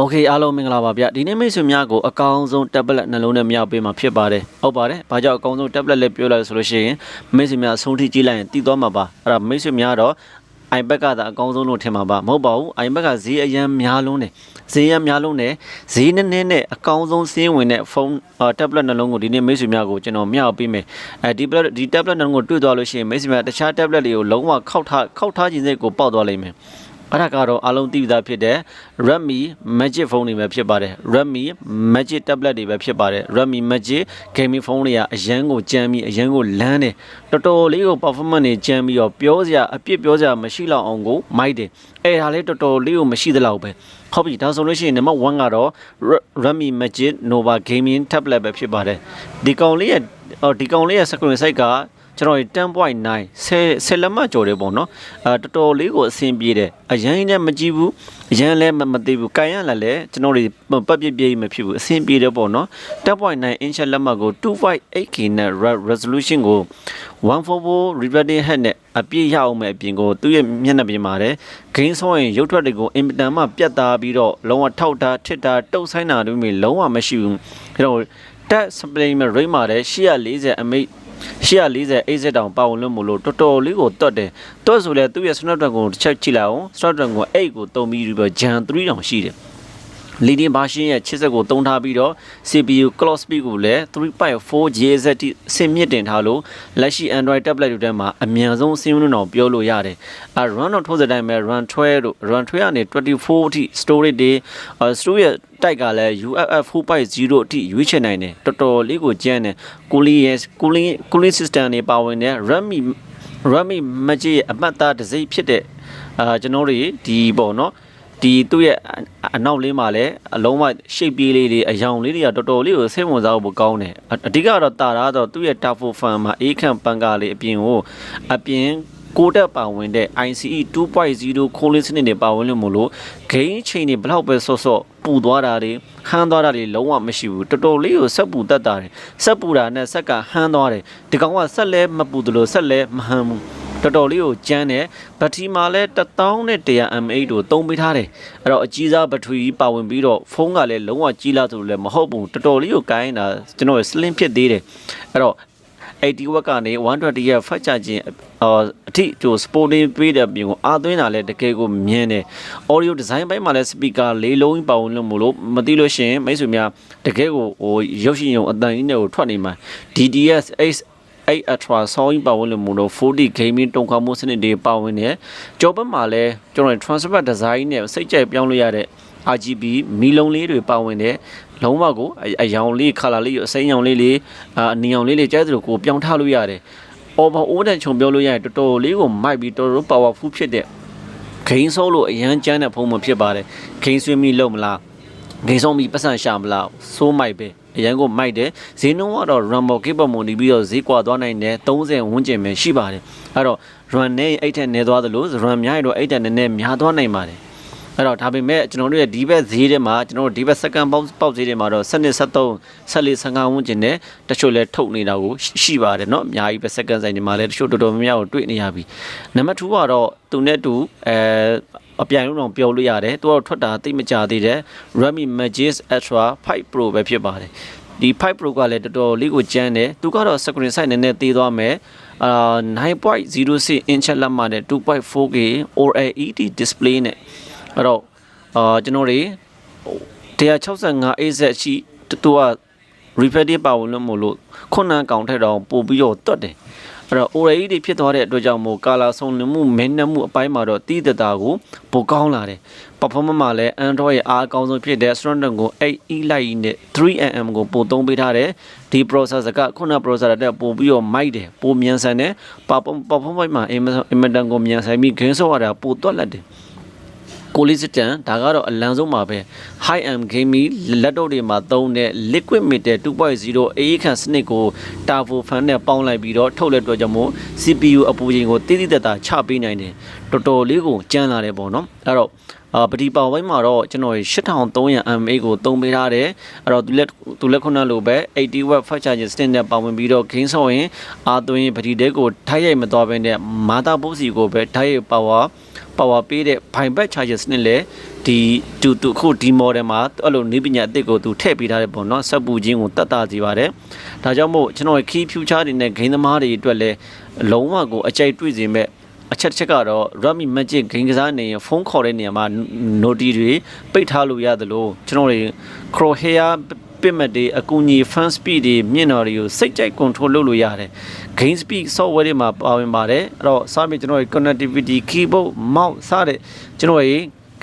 Okay အားလုံးမင်္ဂလာပါဗျဒီနေ့မိတ်ဆွေများကိုအကောင်းဆုံး tablet နှလုံးနဲ့မြောက်ပေးမှာဖြစ်ပါတယ်ဟုတ်ပါတယ်ဘာကြောင့်အကောင်းဆုံး tablet လေးပြောလိုက်ဆိုလို့ရှိရင်မိတ်ဆွေများအဆုံးထိကြည့်လိုက်ရင်တည်သွားမှာပါအဲ့ဒါမိတ်ဆွေများတော့ iPad ကသာအကောင်းဆုံးလို့ထင်မှာပါမဟုတ်ပါဘူး iPad ကဈေးအရန်များလုံးတယ်ဈေးရန်များလုံးတယ်ဈေးနည်းနည်းနဲ့အကောင်းဆုံးစင်းဝင်တဲ့ဖုန်း tablet နှလုံးကိုဒီနေ့မိတ်ဆွေများကိုကျွန်တော်မြောက်ပေးမယ်ဒီ tablet နှလုံးကိုတွေ့သွားလို့ရှိရင်မိတ်ဆွေများတခြား tablet တွေကိုလုံးဝခောက်ထားခြင်းစိတ်ကိုပေါက်သွားလိမ့်မယ်အဲ့ဒါကတော့အားလုံးသိပြီးသားဖြစ်တဲ့ Redmi Magic ဖုန်းတွေပဲဖြစ်ပါတယ် Redmi Magic tablet တွေပဲဖြစ်ပါတယ် Redmi Magic gaming ဖုန်းတွေကအရန်ကိုကြမ်းပြီးအရန်ကိုလန်းတယ်တော်တော်လေးကို performance တွေကြမ်းပြီးတော့ပြောစရာအပြစ်ပြောစရာမရှိတော့အောင်ကိုမိုက်တယ်အဲ့ဒါလေးတော်တော်လေးကိုမရှိသလောက်ပဲဟုတ်ပြီဒါဆိုလို့ရှိရင် number 1ကတော့ Redmi Magic Nova gaming tablet ပဲဖြစ်ပါတယ်ဒီကောင်လေးရဲ့ screen size ကကျွန်တော် 10.9 10လက်မကျော်တယ်ပေါ့နော်တော်တော်လေးကိုအဆင်ပြေတယ်အရင်နဲ့မကြည့်ဘူးအရင်လည်းမသိဘူးကန်ရလာလဲကျွန်တော်တွေပတ်ပြည့်ပြေးမဖြစ်ဘူးအဆင်ပြေတယ်ပေါ့နော် 10.9 inch လက်မကို 258K နဲ့ resolution ကို 144 reflecting height နဲ့အပြည့်ရအောင်မဲ့အပြင်ကိုသူ့ရဲ့မျက်နှာပြင်မှာတဲ့ gain ဆိုရင်ရုပ်ထွက်တွေကိုအင်မတန်မှပြတ်သားပြီးတော့လုံးဝထောက်တာထစ်တာတုတ်ဆိုင်တာတို့မျိုးလုံးဝမရှိဘူးအဲတော့ touch display မှာ rate မှာတဲ့840 mAh 840 AZ တောင်ပါဝင်လို့မလို့တော်တော်လေးကိုတွတ်တယ်တွတ်ဆိုလဲသူ့ရဲ့ Snapdragon ကိုတစ်ချက်ကြည့်လိုက်အောင် Snapdragon 8ကိုသုံးပြီးတော့ Gen 3တောင်ရှိတယ် leading version ရဲ့ချစ်စက်ကိုသုံးထားပြီးတော့ CPU clock speed ကိုလည်း 3.4 GHz အဆင့်မြင့်တင်ထားလို့လက်ရှိ Android tablet တွေထဲမှာအမြန်ဆုံးအဆင့်မြင့်တော့ပြောလို့ရတယ်run တော့ထိုးစတိုင်းပဲ run 12တို့ run 12ကနေ24အထိ storage တွေ storage ရဲ့တိုက်ကလည်း UFF 4.0 အထိရွေးချယ်နိုင်တယ်တော်တော်လေးကိုကျန်းတယ် cooling system တွေပါဝင်တဲ့ Redmi Magic ရဲ့အမှတ်သားတစ်စိတ်ဖြစ်တဲ့ကျွန်တော်တို့ဒီပေါ့နော်ဒီသူ့ရဲ့အနောက်လေးမှာလည်းအလုံးဝ shape ပြေးလေးတွေအယောင်လေးတွေကတော်တော်လေးကိုစိတ်ဝင်စားဖို့ကောင်းတယ်အဓိကတော့တာတာတော့သူ့ရဲ့ Turbo Fan မှာအေးခန့်ပန်းကားလေးအပြင်ကိုတက်ပါဝင်တဲ့ ICE 2.0 cooling စနစ်တွေပါဝင်လို့မလို့ gain ချိန်တွေဘလောက်ပဲဆော့ပူသွားတာတွေဟန်းသွားတာတွေလုံးဝမရှိဘူးတော်တော်လေးကိုဆက်ပူတတ်တာတယ်ဆက်ပူတာနဲ့ဆက်ကဟန်းသွားတယ်ဒီကောင်ကဆက်လဲမပူသလိုဆက်လဲမဟန်းဘူးတော်တော်လေးကိုကျန်းတယ်ဘက်ထရီမှာလည်း1100 mAh ကိုသုံးပေးထားတယ်အဲ့တော့အကြီးစားဘက်ထရီပါဝင်ပြီးတော့ဖုန်းကလည်းလုံးဝကြီးလာသလိုလည်းမဟုတ်ဘူးတော်တော်လေးကိုကိုင်းတာကျွန်တော် slim ဖြစ်သေးတယ်အဲ့တော့80 watt ကနေ120 ရဲ့ fast charging အထိကျို sporting ပေးတဲ့ပြင်ကိုအားသွင်းတာလည်းတကယ်ကိုမြင်တယ် audio design ဘက်မှာလည်း speaker ၄လုံးပါဝင်လို့မလို့မသိလို့ရှိရင်မိတ်ဆွေများတကယ်ကိုရုပ်ရှင်ရုံအတန်ကြီးနဲ့ကိုထွက်နေမှာ DTS X8 Ultra ဆောင်းပါဝင်လို့မလို့ 4D gaming တုံ့ခေါမှုစနစ်တွေပါဝင်တယ်ကြောဘက်မှာလည်းကျွန်တော် transfer design နဲ့စိတ်ကြိုက်ပြောင်းလို့ရတဲ့ RGB မီလုံးလေးတွေပါဝင်တယ်လုံးဝကိုအယောင်လေး color လေးအစိမ်းရောင်လေးအနီရောင်လေးကြိုက်သလိုကိုပြောင်းထားလို့ရတယ် overall တန်ခြုံပြောလို့ရရင်တော်တော်လေးကိုမိုက်ပြီးတော်တော် powerful ဖြစ်တဲ့ gain ဆိုလို့အရန်ကျန်းတဲ့ဖုန်းမဖြစ်ပါတယ် gain ဆွေးမိလို့မလား gain ဆုံးပြီးပတ်စံရှာမလားစိုးမိုက်ပဲအရန်ကိုမိုက်တယ်ဈေးနှုန်းကတော့ Rumble Cable မုန်တီးပြီးတော့ဈေးကွာသွားနိုင်တယ်30ဝန်းကျင်ပဲရှိပါတယ်အဲ့တော့ run နဲ့အိတ်ထက်နေသွားသလို run များရင်တော့အိတ်ထက်နည်းနည်းများသွားနိုင်ပါတယ်အဲ့တော့ဒါပေမဲ့ကျွန်တော်တို့ရဲ့ဒီဘက်ဈေးထဲမှာကျွန်တော်တို့ဒီဘက် second box ဈေးထဲမှာတော့7 73 14 15ဝန်းကျင်နဲ့တချို့လဲထုတ်နေတာကိုရှိပါတယ်เนาะအများကြီးပဲ second ဆိုင်တွေမှာလဲတချို့တော်တော်များများကိုတွေ့နေရပြီနံပါတ်2ကတော့သူနဲ့တူအပြိုင်လုံးအောင်ပြောလို့ရတယ်သူကတော့ထွက်တာတိတ်မကြသေးတဲ့ Redmi Magic Ultra 5 Pro ပဲဖြစ်ပါတယ်ဒီ5 Pro ကလည်းတော်တော်လေးကိုကျန်းတယ်သူကတော့ screen size နည်းနည်းသေးသွားမယ်9.06 inch လက်မနဲ့ 2.4K OLED display နဲ့အဲ့တော့ကျွန်တော်တွေ165 AZ ရှိသူက reflective ပါဝင်လို့မလို့ခုနန်ကောင်ထက်တော့ပို့ပြီးတော့တွတ်တယ်အဲ့တော့ OLED တွေဖြစ်သွားတဲ့အတွက်ကြောင့်မို့ color ဆုံးလင်းမှုမင်းနှက်မှုအပိုင်းမှာတော့တီးတတာကိုပိုကောင်းလာတယ် performance မှာလည်း Android ရဲ့အားအကောင်းဆုံးဖြစ်တဲ့ Snapdragon ကို 8E Lite နဲ့ 3nm ကိုပို့သုံးပေးထားတယ်ဒီ processor ကခုန processor တက်ပို့ပြီးတော့မိုက်တယ်ပိုမြန်ဆန်တယ် performance မှာ Amazon ကိုမြန်ဆန်ပြီး gain ဆော့ရတာပိုတွက်လက်တယ်Cooling system ဒါကတော့အလံဆုံးမှာပဲ high end gaming လက်တော့တွေမှာသုံးတဲ့ liquid metal 2.0 အေးခန့်စနစ်ကို Turbo Fan နဲ့ပေါင်းလိုက်ပြီးတော့ထုတ်လက်တော့ကြောင့်မို့ CPU အပူချိန်ကိုတိတိတတ်တာချပေးနိုင်တယ်တော်တော်လေးကိုကျန်းလာတယ်ပေါ့နော်အဲ့တော့ပဒီပါဝိုင်းမှာတော့ကျွန်တော်8300 mAh ကိုသုံးပေးထားတယ်အဲ့တော့သူလက်ခုနလိုပဲ80 watt fast charging စနစ်နဲ့ပါဝင်ပြီးတော့ gain ဆော့ရင်အားသွင်းပဒီတဲကိုထိုက်ရိုက်မသွားဘဲနဲ့မာတာဘုတ်စီကိုပဲထိုက်ရိုက်power ပေးတဲ့ bypass charger စနစ်လည်း တူခုဒီ model မှာအဲ့လိုနေပညာအသစ်ကိုသူထည့်ပေးထားတဲ့ပေါ့နော်စက်ပူချင်းကိုတတ်တာစီပါတယ်ဒါကြောင့်မို့ကျွန်တော် key future တွေနဲ့ game သမားတွေအတွက်လည်းလုံးဝကိုအကြိုက်တွေ့စေမဲ့အချက်ကတော့ Redmi Magic ဂိမ်းကစားနေရင်ဖုန်းခေါ်တဲ့နေရာမှာ noti တွေပိတ်ထားလို့ရတယ်လို့ကျွန်တော်တွေ Crosshair ပစ်မှတ်တွေအကူအညီ fan speed တွေမြင့်တော်တွေကိုစိတ်ကြိုက် control လုပ်လို့ရတယ် game speed software တွေမှာပါဝင်ပါတယ်အဲ့တော့စပြီးကျွန်တော် connectivity keyboard mouse စတဲ့ကျွန်တော်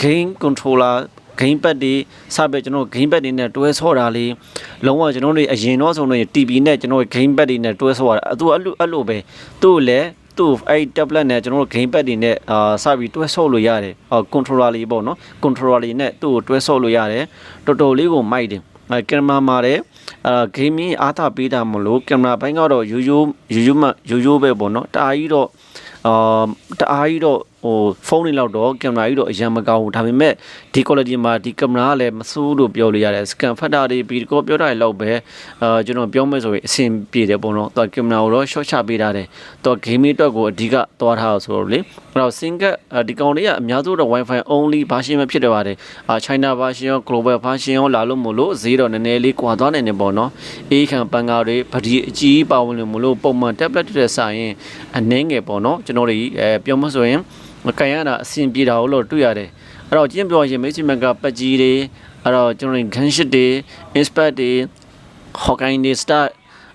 game controller game pad တွေစပြီးကျွန်တော် game pad တွေနဲ့တွဲဆော့တာလေးလုံးဝကျွန်တော်တို့အရင်တော့ဆိုလို့ TV နဲ့ကျွန်တော် game pad တွေနဲ့တွဲဆော့တာသူအဲ့လိုပဲသူ့လည်းသူ့အဲ့ tablet နဲ့ကျွန်တော်တို့ game pad တွေနဲ့စပြီးတွဲဆော့လို့ရတယ် controller လေးပေါ့နော် controller လေးနဲ့သူ့ကိုတွဲဆော့လို့ရတယ်တော်တော်လေးကိုမိုက်တယ်ကင်မရာမှာလည်းgaming အားသာပေးတာမလို့ကင်မရာဘိုင်းကတော့ရိုးရိုးပဲပေါ့နော်တအားကြီးတော့ဟိုဖုန်းတွေလောက်တော့ကင်မရာကြီးတော့အရင်မကောင်းဘူးဒါပေမဲ့ဒီ quality မှာဒီကင်မရာကလည်းမဆိုးလို့ပြောလို့ရတယ် scan factor တွေဗီဒီယိုပြောတာတွေလောက်ပဲကျွန်တော်ပြောမယ်ဆိုရင်အဆင်ပြေတယ်ပေါ့နော်သူကင်မရာကိုတော့ short ချပေးထားတယ်သူက gaming အတွက်ကိုအဓိကသွားထားဆိုတော့လေအဲ့တော့ single ဒီကောင်လေးကအများစုတော့ wifi only version ပဲဖြစ်တယ်ပါတယ်China version ရော global version ရောလာလို့မလို့ဈေးတော့နည်းနည်းလေးကွာသွားနိုင်တယ်ပေါ့နော်အေးခံပန်ကားတွေဗဒီအကြီးပါဝင်လို့မလို့ပုံမှန် tablet တွေဆိုင်ရင်အနှင်းငယ်ပေါ့နော်ကျွန်တော်တို့ပြောမှဆိုရင်မကန်ရတာအဆင်ပြေတာလို့တွေ့ရတယ်အဲ့တော့ကျင်းပြောရင်မိတ်ဆွေမကပတ်ကြီးတွေအဲ့တော့ကျွန်တော် gunship တွေ inspect တွေ hawkeye တွေ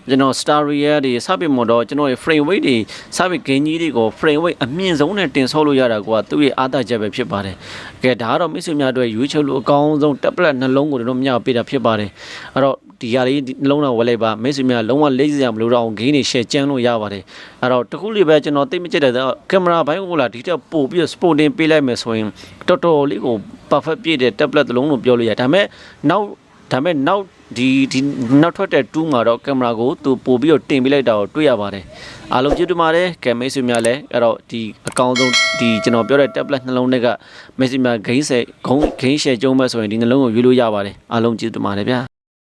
ကျွန်တော် Staria တွေစပစ်မတော့ကျွန်တော်ရဲ့ frame rate တွေစပစ်ဂိမ်းကြီးတွေကို frame rate အမြင့်ဆုံးနဲ့တင်ဆော့လို့ရတာကသူ့ရဲ့အားသာချက်ပဲဖြစ်ပါတယ်။ကဲဒါကတော့မိတ်ဆွေများတို့ရွေးချယ်လို့အကောင်းဆုံး tablet နှလုံးကိုတော့မျှပေးတာဖြစ်ပါတယ်။အဲ့တော့ဒီဟာလေးနှလုံးတော့ဝယ်လိုက်ပါမိတ်ဆွေများလုံးဝလိမ့်စရာမလိုတော့ဂိမ်းတွေ share ကျန်းလို့ရပါတယ်။အဲ့တော့တခုလေးပဲကျွန်တော်သိမကြည့်တဲ့ကင်မရာဘိုင်းကိုလာဒီတက်ပို့ပြီး sporting ပေးလိုက်မယ်ဆိုရင်တော်တော်လေးကို perfect ပြည့်တဲ့ tablet တစ်လုံးလို့ပြောလို့ရဒါပေမဲ့နောက်ဒီနောက်ထွက်တဲ့2မှာတော့ကင်မရာကိုသူပို့ပြီးတော့တင်ပေးလိုက်တာကိုတွေ့ရပါတယ်အားလုံးကျေးဇူးပါတယ်ကဲမိတ်ဆွေများလည်းအဲ့တော့ဒီအကောင်းဆုံးဒီကျွန်တော်ပြောတဲ့ tablet နှလုံးတွေကမိတ်ဆွေများဂိမ်းရှယ်ကျုံးမဲ့ဆိုရင်ဒီနှလုံးကိုရွေးလို့ရပါတယ်အားလုံးကျေးဇူးပါတယ်ဗျာ